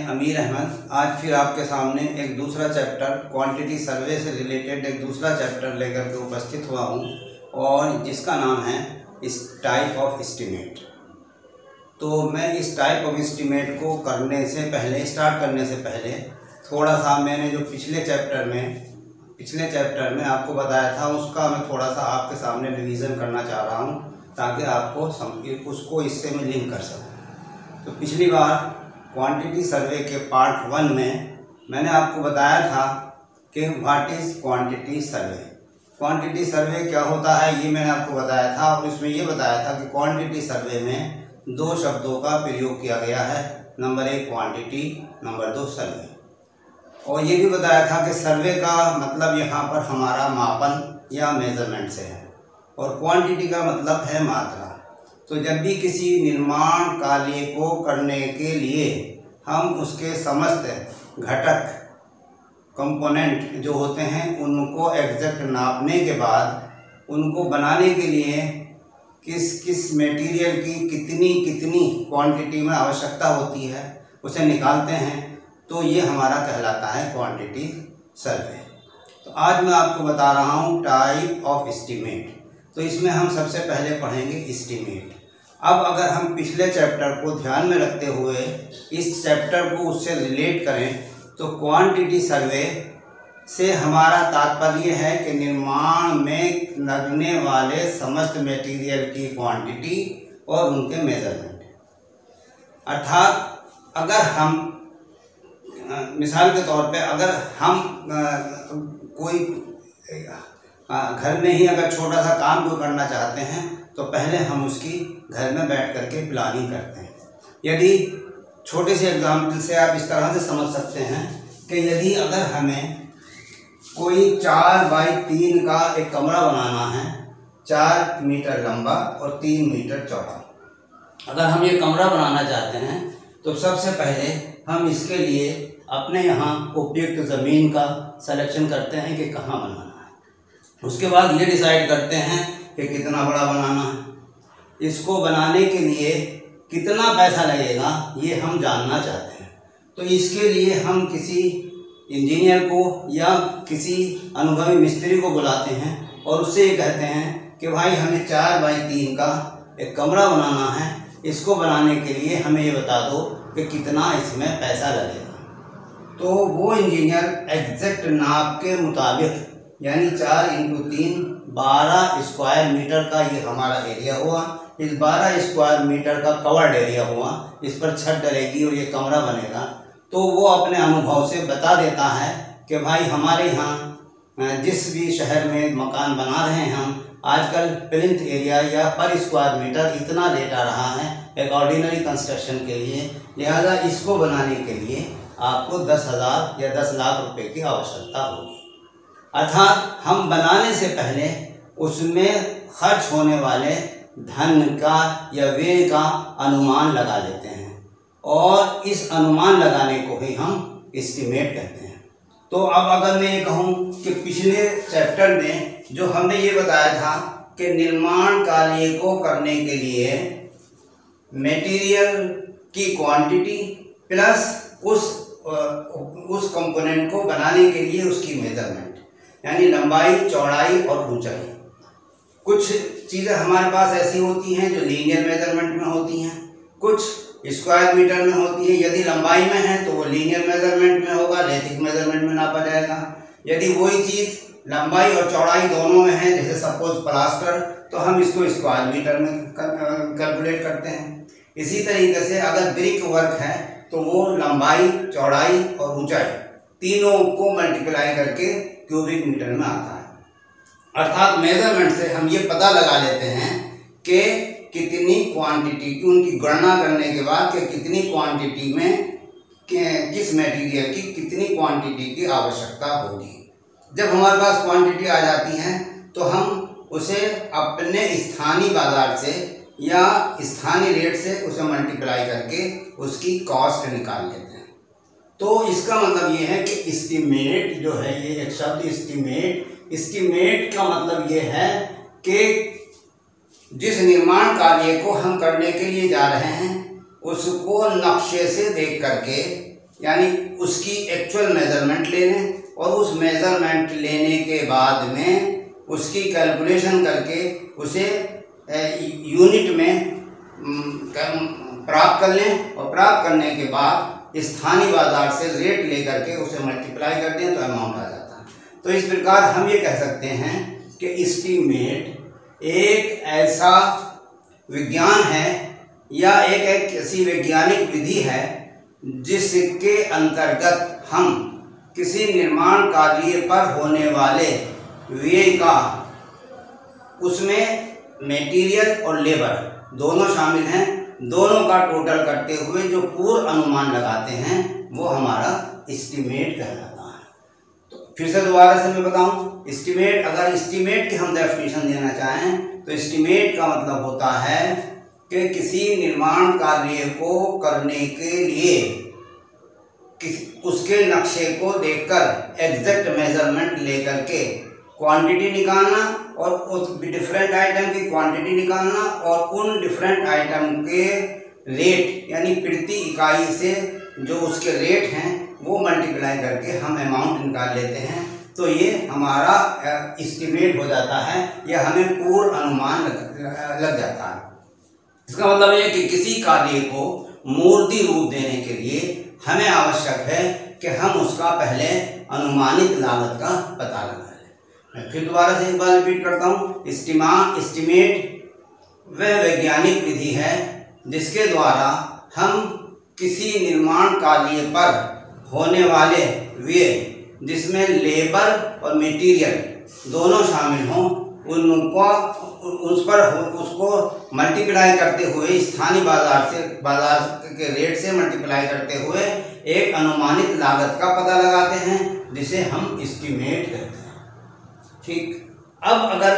अमीर अहमद आज फिर आपके सामने एक दूसरा चैप्टर क्वांटिटी सर्वे से रिलेटेड एक दूसरा चैप्टर लेकर के उपस्थित हुआ हूँ और जिसका नाम है इस टाइप ऑफ एस्टीमेट। तो मैं इस टाइप ऑफ एस्टीमेट को स्टार्ट करने से पहले थोड़ा सा मैंने जो पिछले चैप्टर में आपको बताया था उसका मैं थोड़ा सा आपके सामने रिवीजन करना चाह रहा हूँ ताकि आपको उसको इससे मैं लिंक कर सकूँ। तो पिछली बार क्वांटिटी सर्वे के पार्ट 1 में मैंने आपको बताया था कि what is quantity survey. Quantity survey क्या होता है ये मैंने आपको बताया था और इसमें ये बताया था कि क्वांटिटी सर्वे में दो शब्दों का प्रयोग किया गया है, नंबर 1 क्वांटिटी, नंबर 2 सर्वे। और ये भी बताया था कि सर्वे का मतलब यहाँ पर हमारा मापन या मेजरमेंट से है और क्वांटिटी का मतलब है मात्रा। तो जब भी किसी निर्माण कार्य को करने के लिए हम उसके समस्त घटक कंपोनेंट जो होते हैं उनको एग्जैक्ट नापने के बाद उनको बनाने के लिए किस मटेरियल की कितनी क्वांटिटी में आवश्यकता होती है उसे निकालते हैं, तो ये हमारा कहलाता है क्वांटिटी सर्वे। तो आज मैं आपको बता रहा हूँ टाइप ऑफ एस्टीमेट। तो इसमें हम सबसे पहले पढ़ेंगे एस्टीमेट। अब अगर हम पिछले चैप्टर को ध्यान में रखते हुए इस चैप्टर को उससे रिलेट करें तो क्वांटिटी सर्वे से हमारा तात्पर्य है कि निर्माण में लगने वाले समस्त मटेरियल की क्वांटिटी और उनके मेजरमेंट। अर्थात अगर हम मिसाल के तौर पे अगर हम कोई घर में ही अगर छोटा सा काम कोई करना चाहते हैं तो पहले हम उसकी घर में बैठ करके प्लानिंग करते हैं। यदि छोटे से एग्जाम्पल से आप इस तरह से समझ सकते हैं कि यदि अगर हमें कोई 4 बाई 3 का एक कमरा बनाना है, 4 मीटर लंबा और 3 मीटर चौड़ा, अगर हम ये कमरा बनाना चाहते हैं तो सबसे पहले हम इसके लिए अपने यहाँ उपयुक्त ज़मीन का सिलेक्शन करते हैं कि कहाँ बनाना है। उसके बाद ये डिसाइड करते हैं कि कितना बड़ा बनाना है, इसको बनाने के लिए कितना पैसा लगेगा ये हम जानना चाहते हैं। तो इसके लिए हम किसी इंजीनियर को या किसी अनुभवी मिस्त्री को बुलाते हैं और उससे ये कहते हैं कि भाई हमें 4 बाई 3 का एक कमरा बनाना है, इसको बनाने के लिए हमें ये बता दो कि कितना इसमें पैसा लगेगा। तो वो इंजीनियर एग्जैक्ट नाप के मुताबिक यानी 4 × 3 12 स्क्वायर मीटर का ये हमारा एरिया हुआ, इस 12 स्क्वायर मीटर का कवर्ड एरिया हुआ, इस पर छत डलेगी और ये कमरा बनेगा। तो वो अपने अनुभव से बता देता है कि भाई हमारे यहाँ जिस भी शहर में मकान बना रहे हैं हम आजकल प्लिंथ एरिया या पर स्क्वायर मीटर इतना रेट आ रहा है एक ऑर्डिनरी कंस्ट्रक्शन के लिए, लिहाजा इसको बनाने के लिए आपको 10,000 या 10 लाख रुपए की आवश्यकता होगी। अर्थात हम बनाने से पहले उसमें खर्च होने वाले धन का या व्यय का अनुमान लगा लेते हैं और इस अनुमान लगाने को ही हम एस्टीमेट कहते हैं। तो अब अगर मैं ये कहूँ कि पिछले चैप्टर में जो हमने ये बताया था कि निर्माण कार्य को करने के लिए मटेरियल की क्वांटिटी प्लस उस कंपोनेंट को बनाने के लिए उसकी मेजरमेंट यानी लंबाई, चौड़ाई और ऊंचाई। कुछ चीज़ें हमारे पास ऐसी होती हैं जो लीनियर मेजरमेंट में होती हैं, कुछ स्क्वायर मीटर में होती है। यदि लंबाई में है तो वो लीनियर मेजरमेंट में होगा, रैखिक मेजरमेंट में नापा जाएगा। यदि वही चीज़ लंबाई और चौड़ाई दोनों में है, जैसे सपोज प्लास्टर, तो हम इसको स्क्वायर मीटर में कैलकुलेट करते हैं। इसी तरीके से अगर ब्रिक वर्क है तो वो लंबाई, चौड़ाई और ऊंचाई तीनों को मल्टीप्लाई करके क्यूबिक मीटर में आता है। अर्थात मेजरमेंट से हम ये पता लगा लेते हैं कि कितनी क्वांटिटी की, उनकी गणना करने के बाद कि कितनी क्वांटिटी में किस मटेरियल की कितनी क्वांटिटी की आवश्यकता होगी। जब हमारे पास क्वांटिटी आ जाती है तो हम उसे अपने स्थानीय बाजार से या स्थानीय रेट से उसे मल्टीप्लाई करके उसकी कॉस्ट निकाल लेते हैं। तो इसका मतलब ये है कि एस्टीमेट जो है, ये एक शब्द एस्टीमेट का मतलब ये है कि जिस निर्माण कार्य को हम करने के लिए जा रहे हैं उसको नक्शे से देख करके यानी उसकी एक्चुअल मेज़रमेंट ले लें और उस मेज़रमेंट लेने के बाद में उसकी कैलकुलेशन करके उसे यूनिट में प्राप्त कर लें और प्राप्त करने के बाद स्थानीय बाजार से रेट लेकर के उसे मल्टीप्लाई कर दें तो अमाउंट आ जाता है। तो इस प्रकार हम ये कह सकते हैं कि एस्टीमेट एक ऐसा विज्ञान है या एक ऐसी वैज्ञानिक विधि है जिसके अंतर्गत हम किसी निर्माण कार्य पर होने वाले व्यय का, उसमें मटेरियल और लेबर दोनों शामिल हैं, दोनों का टोटल करते हुए जो पूर्व अनुमान लगाते हैं वो हमारा एस्टीमेट कहलाता है। तो फिर से दोबारा से मैं बताऊं, एस्टीमेट, अगर एस्टीमेट की हम डेफिनेशन देना चाहें तो एस्टीमेट का मतलब होता है कि किसी निर्माण कार्य को करने के लिए उसके नक्शे को देखकर एग्जैक्ट मेजरमेंट लेकर के क्वांटिटी निकालना और उस डिफरेंट आइटम की क्वांटिटी निकालना और उन डिफरेंट आइटम के रेट यानी प्रति इकाई से जो उसके रेट हैं वो मल्टीप्लाई करके हम अमाउंट निकाल लेते हैं। तो ये हमारा एस्टीमेट हो जाता है या हमें पूर्व अनुमान लग जाता है। इसका मतलब ये कि किसी कार्य को मूर्ति रूप देने के लिए हमें आवश्यक है कि हम उसका पहले अनुमानित लागत का पता लगाएं। मैं फिर दोबारा से एक बार रिपीट करता हूँ, एस्टीमेट वह वैज्ञानिक विधि है जिसके द्वारा हम किसी निर्माण कार्य पर होने वाले व्यय जिसमें लेबर और मटेरियल दोनों शामिल हों उसको मल्टीप्लाई करते हुए स्थानीय बाजार के रेट से मल्टीप्लाई करते हुए एक अनुमानित लागत का पता लगाते हैं जिसे हम एस्टीमेट कहते हैं। ठीक, अब अगर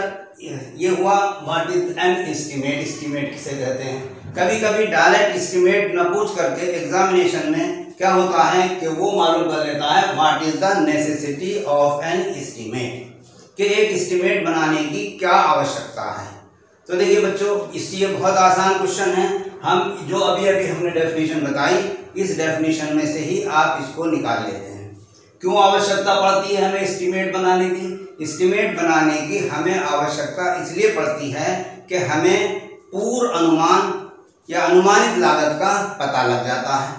ये हुआ what is an estimate, estimate किसे कहते हैं। कभी कभी डायरेक्ट एस्टीमेट न पूछ करके एग्जामिनेशन में क्या होता है कि वो मालूम कर लेता है what is the necessity of an estimate, कि एक एस्टीमेट बनाने की क्या आवश्यकता है। तो देखिए बच्चों, इसलिए बहुत आसान क्वेश्चन है, हम जो अभी हमने डेफिनेशन बताई इस डेफिनेशन में से ही आप इसको निकाल लेते हैं। क्यों आवश्यकता पड़ती है हमें एस्टीमेट बनाने की? एस्टीमेट बनाने की हमें आवश्यकता इसलिए पड़ती है कि हमें पूर्व अनुमान या अनुमानित लागत का पता लग जाता है।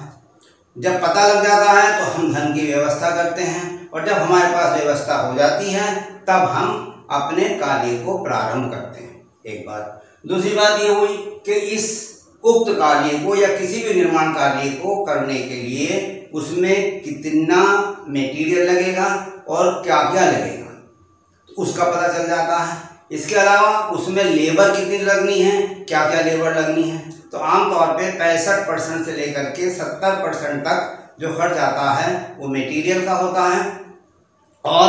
जब पता लग जाता है तो हम धन की व्यवस्था करते हैं और जब हमारे पास व्यवस्था हो जाती है तब हम अपने कार्य को प्रारंभ करते हैं। एक बात। दूसरी बात ये हुई कि इस उक्त कार्य को या किसी भी निर्माण कार्य को करने के लिए उसमें कितना मटेरियल लगेगा और क्या क्या लगेगा उसका पता चल जाता है। इसके अलावा उसमें लेबर कितनी लगनी है, क्या क्या लेबर लगनी है। तो आमतौर पे 65% से लेकर के 70% तक जो खर्च आता है वो मटेरियल का होता है और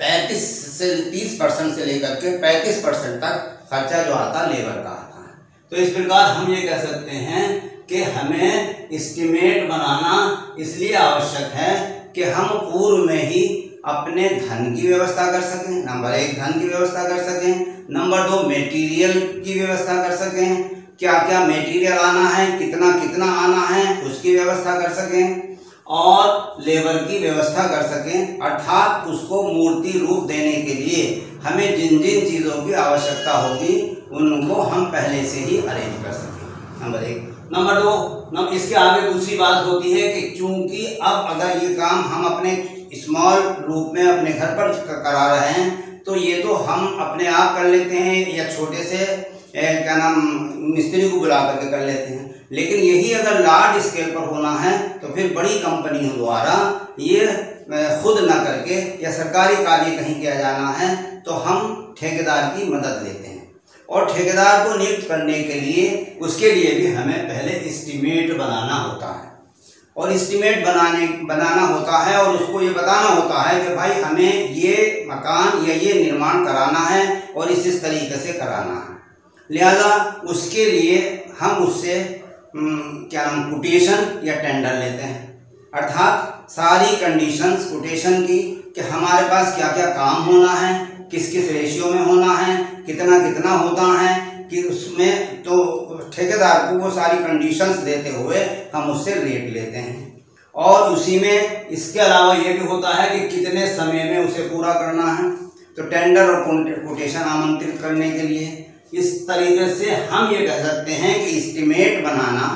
35 से 30% से लेकर के 35% तक खर्चा जो आता है लेबर का आता है। तो इस प्रकार हम ये कह सकते हैं कि हमें एस्टीमेट बनाना इसलिए आवश्यक है कि हम पूर्व में ही अपने धन की व्यवस्था कर सकें। नंबर 1 धन की व्यवस्था कर सकें, नंबर 2 मटेरियल की व्यवस्था कर सकें, क्या क्या मटेरियल आना है, कितना कितना आना है उसकी व्यवस्था कर सकें और लेबर की व्यवस्था कर सकें। अर्थात उसको मूर्ति रूप देने के लिए हमें जिन जिन चीज़ों की आवश्यकता होगी उनको हम पहले से ही अरेंज कर सकें। नंबर 1। नंबर 2, इसके आगे दूसरी बात होती है कि चूंकि अब अगर ये काम हम अपने स्मॉल रूप में अपने घर पर करा रहे हैं तो ये तो हम अपने आप कर लेते हैं या छोटे से क्या नाम मिस्त्री को बुला करके कर लेते हैं, लेकिन यही अगर लार्ज स्केल पर होना है तो फिर बड़ी कंपनियों द्वारा ये खुद न करके या सरकारी कार्य कहीं किया जाना है तो हम ठेकेदार की मदद लेते हैं और ठेकेदार को नियुक्त करने के लिए उसके लिए भी हमें पहले एस्टीमेट बनाना होता है और एस्टीमेट बनाना होता है और उसको ये बताना होता है कि भाई हमें ये मकान या ये निर्माण कराना है और इस तरीके से कराना है। लिहाजा उसके लिए हम उससे क्या नाम कोटेशन या टेंडर लेते हैं, अर्थात सारी कंडीशंस कोटेशन की कि हमारे पास क्या क्या काम होना है, किस किस रेशियो में होना है, कितना कितना होता है कि उसमें तो ठेकेदार को वो सारी कंडीशंस देते हुए हम उससे रेट लेते हैं और उसी में इसके अलावा ये भी होता है कि कितने समय में उसे पूरा करना है। तो टेंडर और कोटेशन आमंत्रित करने के लिए इस तरीके से हम ये कह सकते हैं कि एस्टीमेट बनाना,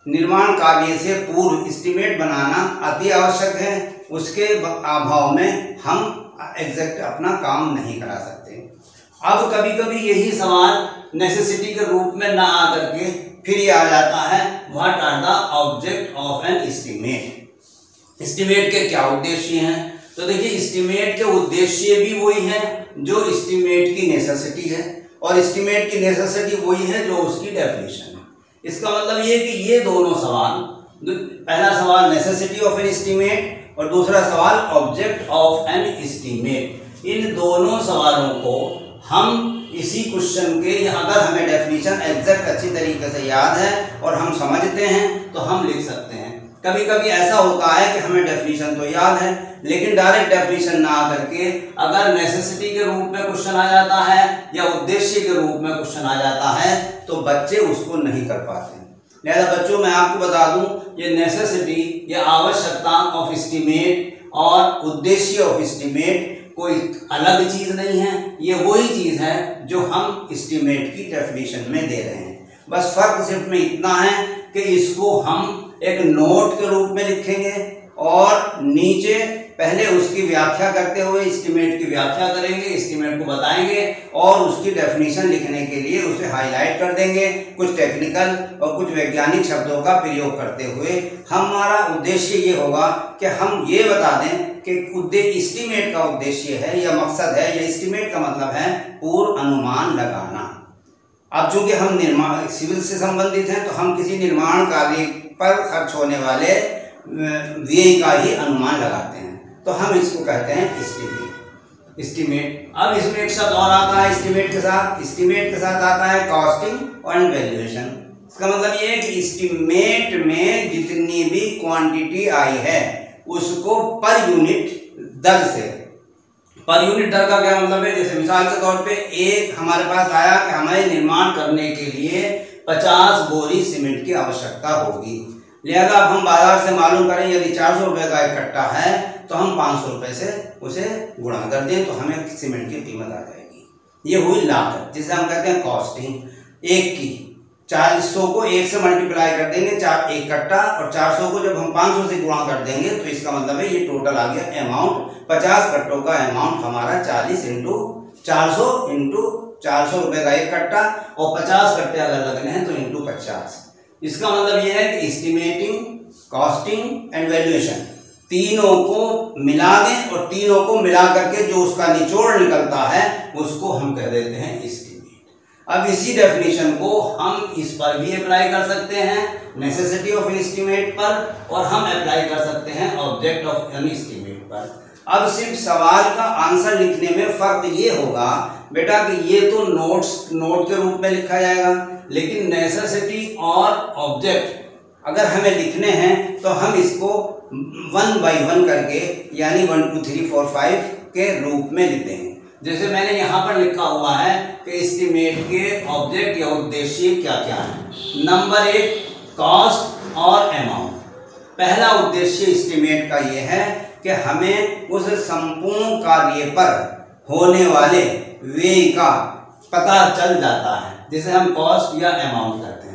निर्माण कार्य से पूर्व एस्टीमेट बनाना अति आवश्यक है। उसके अभाव में हम एग्जैक्ट अपना काम नहीं करा सकते। अब कभी कभी यही सवाल नेसेसिटी के रूप में ना आकर के फिर ये आ जाता है, what are the object of an estimate. Estimate के क्या उद्देश्य हैं? तो देखिए, एस्टीमेट के उद्देश्य भी वही है जो एस्टीमेट की नेसेसिटी है, और एस्टीमेट की नेसेसिटी वही है जो उसकी डेफिनेशन है। इसका मतलब ये कि ये दोनों सवाल, पहला सवाल नेसेसिटी ऑफ एन एस्टीमेट और दूसरा सवाल ऑब्जेक्ट ऑफ एन एस्टीमेट, इन दोनों सवालों को हम इसी क्वेश्चन के, अगर हमें डेफिनेशन एग्जैक्ट अच्छी तरीके से याद है और हम समझते हैं तो हम लिख सकते हैं। कभी कभी ऐसा होता है कि हमें डेफिनेशन तो याद है लेकिन डायरेक्ट डेफिनेशन ना करके अगर नेसेसिटी के रूप में क्वेश्चन आ जाता है या उद्देश्य के रूप में क्वेश्चन आ जाता है तो बच्चे उसको नहीं कर पाते। लिहाजा बच्चों, मैं आपको बता दूं, ये नेसेसिटी, ये आवश्यकता ऑफ एस्टीमेट और उद्देश्य ऑफ एस्टीमेट कोई अलग चीज नहीं है, ये वही चीज है जो हम एस्टीमेट की डेफिनेशन में दे रहे हैं। बस फर्क सिर्फ में इतना है कि इसको हम एक नोट के रूप में लिखेंगे और नीचे पहले उसकी व्याख्या करते हुए एस्टीमेट की व्याख्या करेंगे, एस्टीमेट को बताएंगे और उसकी डेफिनेशन लिखने के लिए उसे हाईलाइट कर देंगे, कुछ टेक्निकल और कुछ वैज्ञानिक शब्दों का प्रयोग करते हुए। हमारा उद्देश्य ये होगा कि हम ये बता दें कि एस्टीमेट का उद्देश्य है या मकसद है, या एस्टीमेट का मतलब है पूर्व अनुमान लगाना। अब चूंकि हम निर्माण सिविल से संबंधित हैं तो हम किसी निर्माण कार्य पर खर्च होने वाले व्यय का ही अनुमान लगाते हैं, तो हम इसको कहते हैं एस्टीमेट। एस्टीमेट, अब इसमें एक शब्द और आता है एस्टीमेट के साथ, एस्टीमेट के साथ आता है कॉस्टिंग और वैल्यूएशन। इसका मतलब ये है कि एस्टीमेट में जितनी भी क्वांटिटी आई है उसको पर यूनिट दर से, पर यूनिट दर का क्या मतलब है? जैसे मिसाल के तौर पे एक हमारे पास आया कि हमें निर्माण करने के लिए 50 बोरी सीमेंट की आवश्यकता होगी। लिहाजा अब हम बाजार से मालूम करें, यदि 400 रुपये का एक कट्टा है तो हम 500 रुपये से उसे गुणा कर दें तो हमें सीमेंट की कीमत आ जाएगी। ये हुई लागत, जिसे हम कहते हैं कॉस्टिंग। एक की 400 को 1 से मल्टीप्लाई कर देंगे, एक कट्टा, और 400 को जब हम 500 से गुणा कर देंगे तो इसका मतलब है ये टोटल आ गया अमाउंट। 50 कट्टों का अमाउंट हमारा 40 इंटू 400 रुपये का एक कट्टा, और 50 कट्टे अगर लगने हैं तो इंटू 50। इसका मतलब यह है कि एस्टिमेटिंग, कॉस्टिंग एंड वैल्यूएशन तीनों को मिला दें और तीनों को मिला करके जो उसका निचोड़ निकलता है उसको हम कह देते हैं एस्टिमेट। अब इसी डेफिनेशन को हम इस पर भी अप्लाई कर सकते हैं, नेसेसिटी ऑफ एन एस्टिमेट पर, और हम अप्लाई कर सकते हैं ऑब्जेक्ट ऑफ एन एस्टिमेट पर। अब सिर्फ सवाल का आंसर लिखने में फर्क ये होगा बेटा कि ये तो नोट के रूप में लिखा जाएगा, लेकिन नेसेसिटी और ऑब्जेक्ट अगर हमें लिखने हैं तो हम इसको 1 by 1 करके, यानी 1 2 3 4 5 के रूप में लिखते हैं। जैसे मैंने यहाँ पर लिखा हुआ है कि एस्टिमेट के ऑब्जेक्ट या उद्देश्य क्या क्या है। नंबर 1 कॉस्ट और अमाउंट। पहला उद्देश्य एस्टिमेट का ये है कि हमें उस संपूर्ण कार्य पर होने वाले व्यय का पता चल जाता है, जिसे हम कॉस्ट या अमाउंट कहते हैं।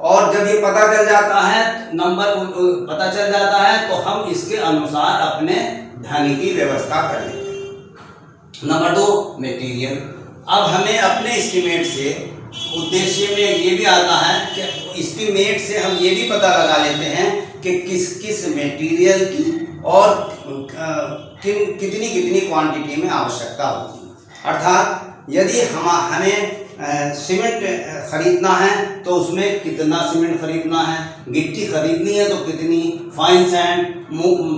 और जब ये पता चल जाता है, नंबर पता चल जाता है, तो हम इसके अनुसार अपने धन की व्यवस्था कर लेते हैं। Number 2 material. अब हमें अपने एस्टिमेट से उद्देश्य में ये भी आता है कि एस्टिमेट से हम ये भी पता लगा लेते हैं कि किस किस मटेरियल की और कितनी क्वांटिटी में आवश्यकता होगी। अर्थात यदि हमें सीमेंट खरीदना है तो उसमें कितना सीमेंट खरीदना है, गिट्टी खरीदनी है तो कितनी, फाइन सैंड,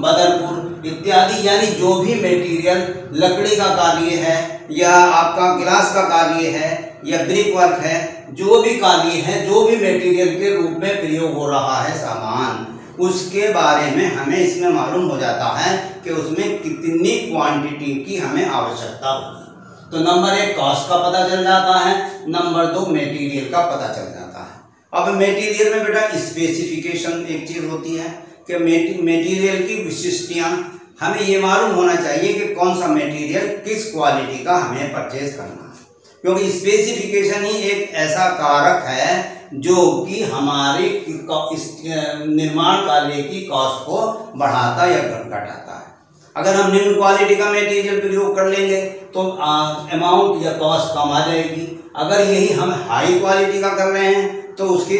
बदरपुर इत्यादि, यानी जो भी मटेरियल लकड़ी का कार्य है या आपका गिलास का कार्य है या ब्रिक वर्क है, जो भी कार्य है, जो भी मटेरियल के रूप में प्रयोग हो रहा है सामान, उसके बारे में हमें इसमें मालूम हो जाता है कि उसमें कितनी क्वांटिटी की हमें आवश्यकता होगी। तो नंबर 1 कॉस्ट का पता चल जाता है, नंबर 2 मटेरियल का पता चल जाता है। अब मटेरियल में बेटा स्पेसिफिकेशन एक चीज होती है। कि मटेरियल की विशिष्टियाँ, हमें ये मालूम होना चाहिए कि कौन सा मटेरियल किस क्वालिटी का हमें परचेज करना है, क्योंकि स्पेसिफिकेशन ही एक ऐसा कारक है जो कि हमारे निर्माण कार्य की कॉस्ट को बढ़ाता या घटाता है। अगर हम निम्न क्वालिटी का मटेरियल प्रयोग कर लेंगे तो अमाउंट या कॉस्ट कम आ जाएगी। अगर यही हम हाई क्वालिटी का कर रहे हैं तो उसकी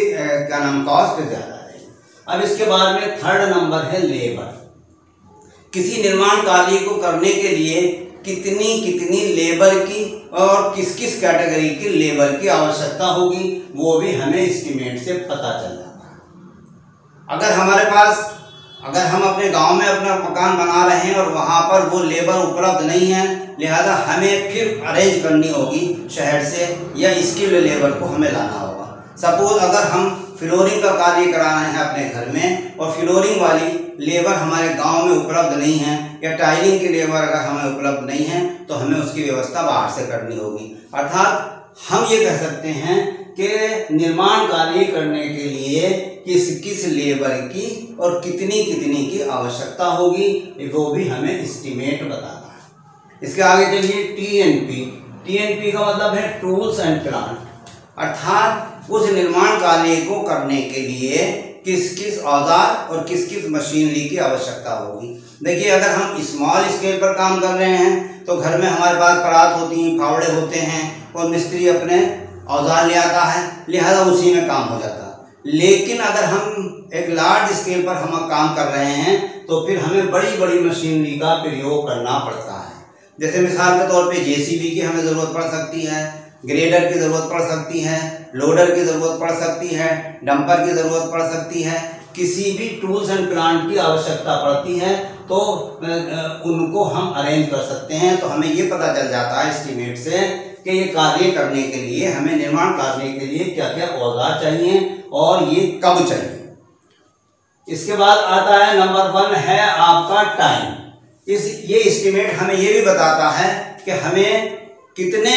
कॉस्ट ज़्यादा आएगी। अब इसके बाद में थर्ड नंबर है लेबर। किसी निर्माण कार्य को करने के लिए कितनी लेबर की और किस किस कैटेगरी की लेबर की आवश्यकता होगी, वो भी हमें एस्टीमेट से पता चल जाता है। अगर हम अपने गांव में अपना मकान बना रहे हैं और वहां पर वो लेबर उपलब्ध नहीं है, लिहाजा हमें फिर अरेंज करनी होगी शहर से, या स्किल्ड लेबर को हमें लाना होगा। सपोज अगर हम फ्लोरिंग का कार्य कराना है अपने घर में और फ्लोरिंग वाली लेबर हमारे गांव में उपलब्ध नहीं है, या टाइलिंग की लेबर अगर हमें उपलब्ध नहीं है, तो हमें उसकी व्यवस्था बाहर से करनी होगी। अर्थात हम ये कह सकते हैं कि निर्माण कार्य करने के लिए किस लेबर की और कितनी की आवश्यकता होगी, वो भी हमें एस्टीमेट बताता है। इसके आगे चलिए टीएनपी का मतलब है टूल्स एंड प्लांट, अर्थात उस निर्माण कार्य को करने के लिए किस औजार और किस मशीनरी की आवश्यकता होगी। देखिए, अगर हम स्मॉल स्केल पर काम कर रहे हैं तो घर में हमारे पास परात होती हैं, फावड़े होते हैं और मिस्त्री अपने औजार ले आता है, लिहाजा उसी में काम हो जाता है। लेकिन अगर हम एक लार्ज स्केल पर हम काम कर रहे हैं तो फिर हमें बड़ी मशीनरी का प्रयोग करना पड़ता है। जैसे मिसाल के तौर पे जेसीबी की हमें ज़रूरत पड़ सकती है, ग्रेडर की ज़रूरत पड़ सकती है, लोडर की ज़रूरत पड़ सकती है, डंपर की ज़रूरत पड़ सकती है। किसी भी टूल्स एंड प्लांट की आवश्यकता पड़ती है तो उनको हम अरेंज कर सकते हैं। तो हमें ये पता चल जाता है एस्टीमेट से कि ये कार्य करने के लिए, हमें निर्माण करने के लिए क्या क्या औजार चाहिए और ये कब चाहिए। इसके बाद आता है नंबर 1 है आपका टाइम। ये एस्टीमेट हमें ये भी बताता है कि हमें कितने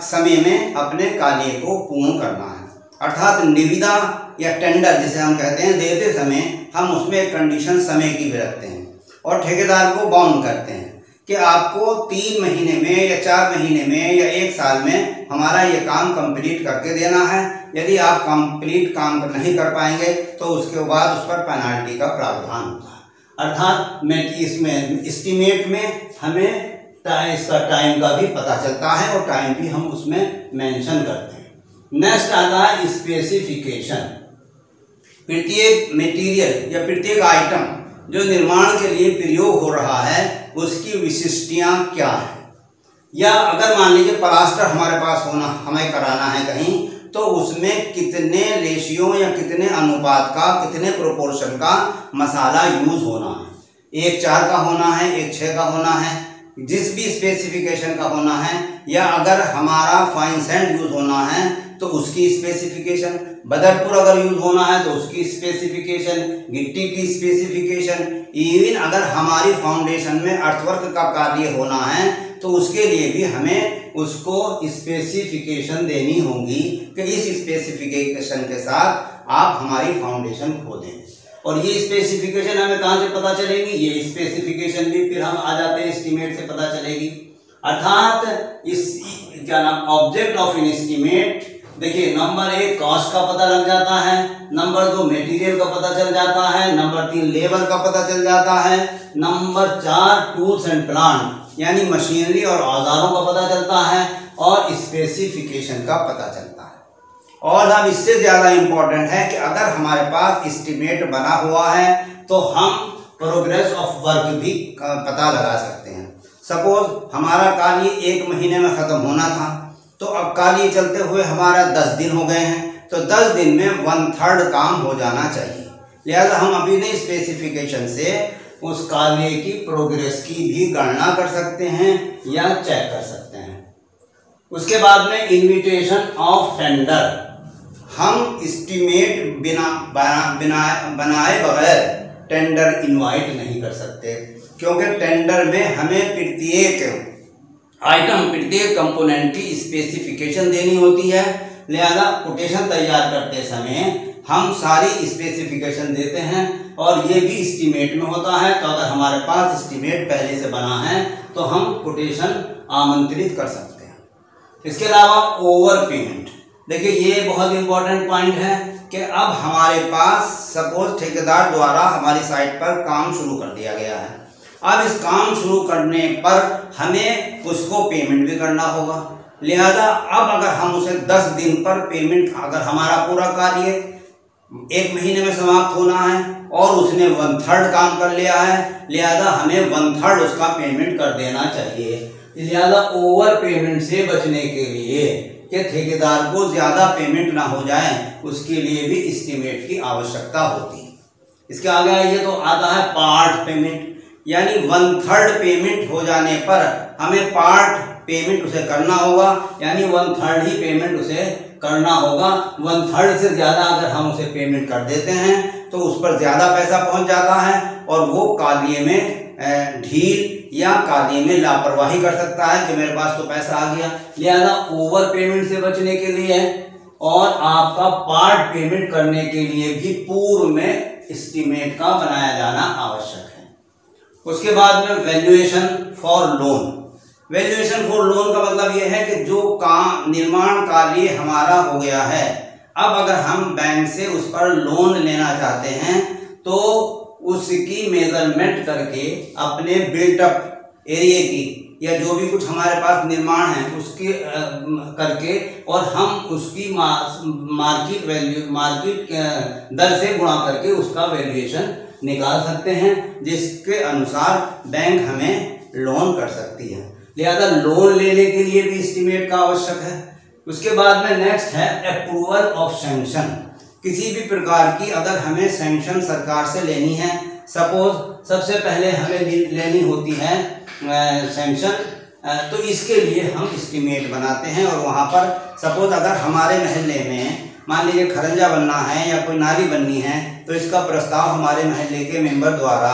समय में अपने कार्य को पूर्ण करना है। अर्थात निविदा या टेंडर जिसे हम कहते हैं, देते समय हम उसमें एक कंडीशन समय की भी रखते हैं और ठेकेदार को बाउंड करते हैं कि आपको 3 महीने में या 4 महीने में या 1 साल में हमारा ये काम कंप्लीट करके देना है। यदि आप कंप्लीट काम नहीं कर पाएंगे तो उसके बाद उस पर पेनाल्टी का प्रावधान होता है। अर्थात इसमें एस्टीमेट में हमें इसका टाइम का भी पता चलता है और टाइम भी हम उसमें मेंशन करते हैं। नेक्स्ट आता है स्पेसिफिकेशन। प्रत्येक मटेरियल या प्रत्येक आइटम जो निर्माण के लिए प्रयोग हो रहा है उसकी विशिष्टियाँ क्या है। या अगर मान लीजिए प्लास्टर हमारे पास हमें कराना है कहीं, तो उसमें कितने रेशियो या कितने अनुपात का, कितने प्रोपोर्शन का मसाला यूज होना है। 1:4 का होना है, 1:6 का होना है, जिस भी स्पेसिफिकेशन का होना है। या अगर हमारा फाइन सैंड यूज होना है तो उसकी स्पेसिफिकेशन, बदरपुर अगर यूज होना है तो उसकी स्पेसिफिकेशन, गिट्टी की स्पेसिफिकेशन, इवन अगर हमारी फाउंडेशन में अर्थवर्क का कार्य होना है तो उसके लिए भी हमें उसको स्पेसिफिकेशन देनी होगी कि इस स्पेसिफिकेशन के साथ आप हमारी फाउंडेशन खोदें। और ये स्पेसिफिकेशन हमें कहाँ से पता चलेगी, ये स्पेसिफिकेशन भी फिर हम आ जाते हैं एस्टीमेट से पता चलेगी। अर्थात इस क्या नाम ऑब्जेक्ट ऑफ एन एस्टीमेट, देखिए नंबर 1 कॉस्ट का पता लग जाता है, नंबर 2 मटेरियल का पता चल जाता है, नंबर 3 लेबर का पता चल जाता है, नंबर 4 टूल्स एंड प्लांट यानी मशीनरी और औजारों का पता चलता है, और स्पेसिफिकेशन का पता चलता है। और अब इससे ज़्यादा इम्पोर्टेंट है कि अगर हमारे पास एस्टीमेट बना हुआ है तो हम प्रोग्रेस ऑफ वर्क भी पता लगा सकते हैं। सपोज हमारा कार्य 1 महीने में ख़त्म होना था, तो अब कार्य चलते हुए हमारा 10 दिन हो गए हैं, तो 10 दिन में 1/3 काम हो जाना चाहिए। लिहाजा हम अभी नहीं स्पेसिफिकेशन से उस कार्य की प्रोग्रेस की भी गणना कर सकते हैं या चेक कर सकते हैं। उसके बाद में इन्विटेशन ऑफ टेंडर। हम एस्टीमेट बनाए बगैर टेंडर इनवाइट नहीं कर सकते, क्योंकि टेंडर में हमें प्रत्येक आइटम, प्रत्येक कंपोनेंट की स्पेसिफिकेशन देनी होती है। लिहाजा कोटेशन तैयार करते समय हम सारी स्पेसिफिकेशन देते हैं और ये भी एस्टीमेट में होता है। तो अगर हमारे पास एस्टीमेट पहले से बना है तो हम कोटेशन आमंत्रित कर सकते हैं। इसके अलावा ओवर पेमेंट, देखिए ये बहुत इंपॉर्टेंट पॉइंट है कि अब हमारे पास सपोज ठेकेदार द्वारा हमारी साइट पर काम शुरू कर दिया गया है। अब इस काम शुरू करने पर हमें उसको पेमेंट भी करना होगा, लिहाजा अब अगर हम उसे 10 दिन पर पेमेंट, अगर हमारा पूरा कार्य 1 महीने में समाप्त होना है और उसने 1/3 काम कर लिया है, लिहाजा हमें 1/3 उसका पेमेंट कर देना चाहिए। लिहाजा ओवर पेमेंट से बचने के लिए कि ठेकेदार को ज़्यादा पेमेंट ना हो जाए, उसके लिए भी एस्टीमेट की आवश्यकता होती है। इसके आगे आइए तो आता है पार्ट पेमेंट, यानी 1/3 पेमेंट हो जाने पर हमें पार्ट पेमेंट उसे करना होगा, यानी 1/3 ही पेमेंट उसे करना होगा। 1/3 से ज़्यादा अगर हम उसे पेमेंट कर देते हैं तो उस पर ज़्यादा पैसा पहुंच जाता है और वो कार्य में ढील या कार्य में लापरवाही कर सकता है कि मेरे पास तो पैसा आ गया। लिहाजा ओवर पेमेंट से बचने के लिए और आपका पार्ट पेमेंट करने के लिए भी पूर्व में एस्टीमेट का बनाया जाना आवश्यक है। उसके बाद में valuation for loan. Valuation for loan का मतलब यह है कि जो काम निर्माण कार्य हमारा हो गया है, अब अगर हम बैंक से उस पर लोन लेना चाहते हैं तो उसकी मेजरमेंट करके अपने बिल्टअप एरिया की या जो भी कुछ हमारे पास निर्माण है उसके करके और हम उसकी मार्केट वैल्यू, मार्केट दर से गुणा करके उसका वैल्यूएशन निकाल सकते हैं, जिसके अनुसार बैंक हमें लोन कर सकती है। लिहाजा लोन लेने के लिए भी एस्टीमेट का आवश्यक है। उसके बाद में नेक्स्ट है अप्रूवल ऑफ सैंक्शन। किसी भी प्रकार की अगर हमें सैंक्शन सरकार से लेनी है, सपोज सबसे पहले हमें लेनी होती है सैंक्शन, तो इसके लिए हम एस्टीमेट बनाते हैं और वहाँ पर सपोज अगर हमारे महल्ले में मान लीजिए खरंजा बनना है या कोई नाली बननी है तो इसका प्रस्ताव हमारे महल्ले के मेंबर द्वारा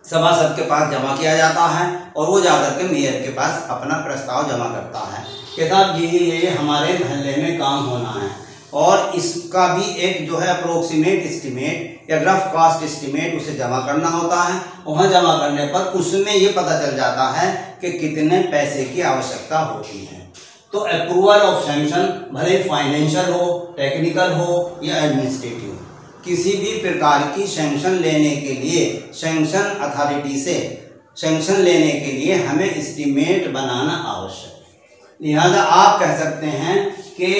सभासद के पास जमा किया जाता है और वो जाकर के मेयर के पास अपना प्रस्ताव जमा करता है कि साहब ये हमारे महल्ले में काम होना है, और इसका भी एक जो है अप्रोक्सीमेट एस्टीमेट या रफ कॉस्ट एस्टीमेट उसे जमा करना होता है। वहाँ जमा करने पर उसमें ये पता चल जाता है कि कितने पैसे की आवश्यकता होती है। तो अप्रूवल ऑफ सैंक्शन भले फाइनेंशियल हो, टेक्निकल हो या एडमिनिस्ट्रेटिव, किसी भी प्रकार की सैंक्शन लेने के लिए सैंक्शन अथॉरिटी से सैंक्शन लेने के लिए हमें एस्टीमेट बनाना आवश्यक है। लिहाजा आप कह सकते हैं कि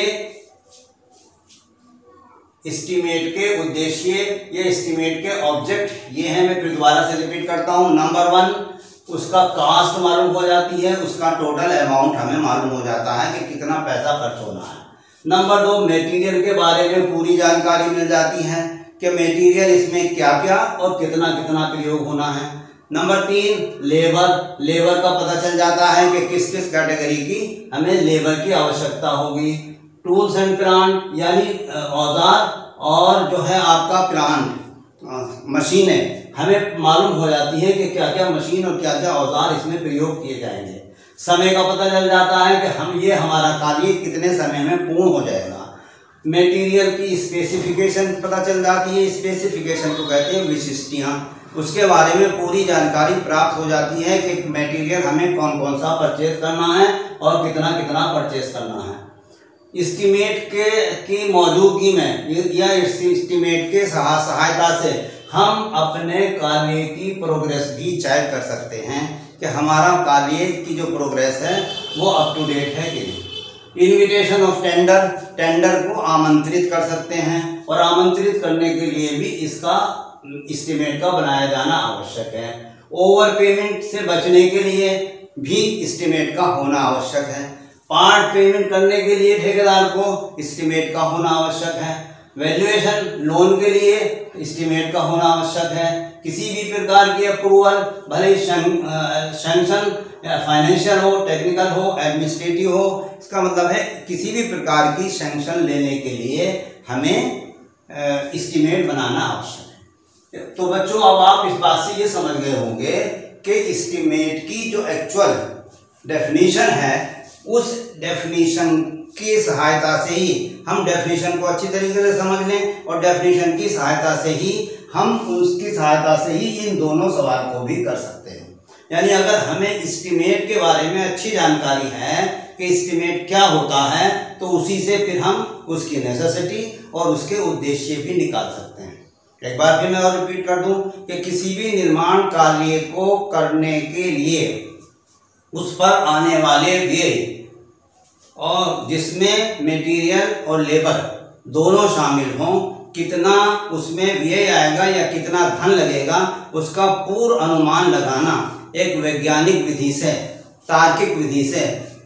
एस्टीमेट के उद्देश्य या एस्टीमेट के ऑब्जेक्ट ये हैं। मैं फिर दोबारा से रिपीट करता हूँ। नंबर 1, उसका कास्ट मालूम हो जाती है, उसका टोटल अमाउंट हमें मालूम हो जाता है कि कितना पैसा खर्च होना है। नंबर 2, मटेरियल के बारे में पूरी जानकारी मिल जाती है कि मटेरियल इसमें क्या क्या और कितना कितना प्रयोग होना है। नंबर 3, लेबर का पता चल जाता है कि किस किस कैटेगरी की हमें लेबर की आवश्यकता होगी। टूल्स एंड प्लांट यानी औजार और जो है आपका प्लांट मशीनें हमें मालूम हो जाती है कि क्या क्या मशीन और क्या क्या औजार इसमें प्रयोग किए जाएंगे। समय का पता चल जाता है कि हमारा कार्य कितने समय में पूर्ण हो जाएगा। मटेरियल की स्पेसिफिकेशन पता चल जाती है, स्पेसिफिकेशन को कहते हैं विशिष्टियाँ। उसके बारे में पूरी जानकारी प्राप्त हो जाती है कि मटेरियल हमें कौन कौन सा परचेज करना है और कितना कितना परचेज करना है। एस्टीमेट की मौजूदगी में या एस्टीमेट के सहायता से हम अपने कार्य की प्रोग्रेस भी चेक कर सकते हैं कि हमारा कार्य की जो प्रोग्रेस है वो अप टू डेट है कि नहीं। इन्विटेशन ऑफ टेंडर को आमंत्रित कर सकते हैं और आमंत्रित करने के लिए भी इसका एस्टीमेट का बनाया जाना आवश्यक है। ओवर पेमेंट से बचने के लिए भी एस्टीमेट का होना आवश्यक है। पार्ट पेमेंट करने के लिए ठेकेदार को एस्टीमेट का होना आवश्यक है। वैल्यूएशन लोन के लिए एस्टीमेट का होना आवश्यक है। किसी भी प्रकार की अप्रूवल भले सैंक्शन फाइनेंशियल हो, टेक्निकल हो, एडमिनिस्ट्रेटिव हो, इसका मतलब है किसी भी प्रकार की सैंक्शन लेने के लिए हमें एस्टीमेट बनाना आवश्यक है। तो बच्चों अब आप इस बात से ये समझ गए होंगे कि एस्टीमेट की जो एक्चुअल डेफिनेशन है उस डेफिनेशन की सहायता से ही हम डेफिनेशन को अच्छी तरीके से समझ लें और डेफिनेशन की सहायता से ही हम उसकी सहायता से ही इन दोनों सवाल को भी कर सकते हैं। यानी अगर हमें एस्टीमेट के बारे में अच्छी जानकारी है कि एस्टीमेट क्या होता है, तो उसी से फिर हम उसकी नेसेसिटी और उसके उद्देश्य भी निकाल सकते हैं। एक बार फिर मैं और रिपीट कर दूं कि किसी भी निर्माण कार्य को करने के लिए उस पर आने वाले व्यय और जिसमें मटेरियल और लेबर दोनों शामिल हों, कितना उसमें व्यय आएगा या कितना धन लगेगा, उसका पूर्व अनुमान लगाना एक वैज्ञानिक विधि से, तार्किक विधि से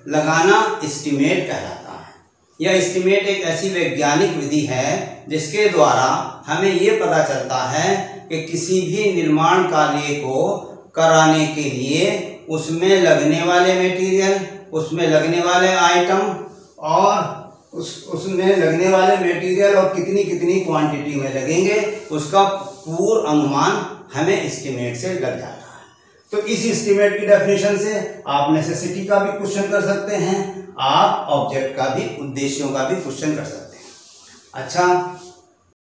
लगाना एस्टीमेट कहलाता है। यह एस्टीमेट एक ऐसी वैज्ञानिक विधि है जिसके द्वारा हमें ये पता चलता है कि किसी भी निर्माण कार्य को कराने के लिए उसमें लगने वाले मटेरियल, उसमें लगने वाले आइटम और उसमें लगने वाले मटेरियल और कितनी कितनी क्वांटिटी में लगेंगे, उसका पूर्व अनुमान हमें एस्टीमेट से लग जाता है। तो इस एस्टीमेट की डेफिनेशन से आप नेसेसिटी का भी क्वेश्चन कर सकते हैं, आप ऑब्जेक्ट का भी, उद्देश्यों का भी क्वेश्चन कर सकते हैं। अच्छा,